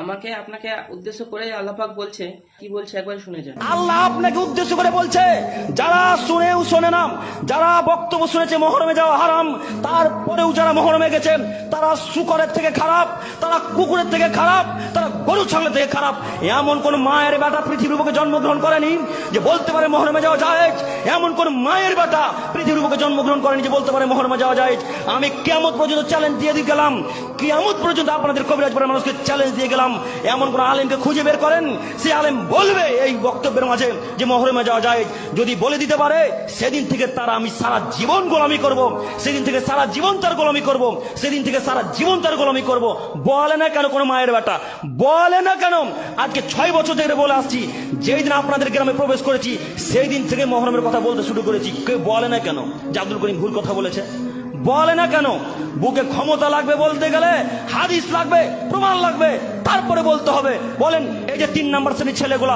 আমাকে আপনাকে উদ্দেশ্য করে আল্লাহ পাক বলছে, কি বলছে একবার শুনে যান। আল্লাহ আপনাকে উদ্দেশ্য করে বলছে, যারা শুনেও শোনে না, যারা বক্তব্য শুনেছে মহরমে যাওয়া হারাম, তারপরেও যারা মহরমে গেছে তারা শুকরের থেকে খারাপ, তারা কুকুরের থেকে খারাপ, তারা গরু ছাগলের থেকে খারাপ। এমন কোন মায়ের বেটা পৃথিবীর বুকে জন্মগ্রহণ করেনি যে বলতে পারে মহরমে যাওয়া যায়। এমন কোন মায়ের বেটা পৃথিবীর বুকে জন্মগ্রহণ করেনি যে বলতে পারে মহরমে যাওয়া যায়। আমি কিয়ামত পর্যন্ত চ্যালেঞ্জ দিয়ে গেলাম, কিয়ামত পর্যন্ত আপনাদের কবিরাজপুরের মানুষকে চ্যালেঞ্জ দিয়ে গেলাম, এমন কোন আলেমকে খুঁজে বের করেন সে আলেম বলবে এই বক্তব্যের মাঝে যে মহরমে যাওয়া যায়। যদি বলে দিতে পারে সেদিন থেকে তারা আমি সারা জীবন গোলামি করব, সেদিন থেকে সারা জীবন তার গোলামি করব, সেদিন থেকে সারা জীবন তার গোলামি করব। বলে না কেন কোনো মায়ের বেটা, বলে না কেন? আজকে 6 বছর ধরে বলে আসছি, যেই দিন আপনাদের গ্রামে প্রবেশ করেছি সেই দিন থেকে মহরমের কথা বলতে শুরু করেছি। কেউ বলে না কেন যে আব্দুল করিম ভুল কথা বলেছে? বলে না কেন? বুকে ক্ষমতা লাগবে বলতে গেলে, হাদিস লাগবে, প্রমাণ লাগবে, তারপরে বলতে হবে। বলেন এই যে 3 নম্বর শ্রেণীর ছেলেগুলা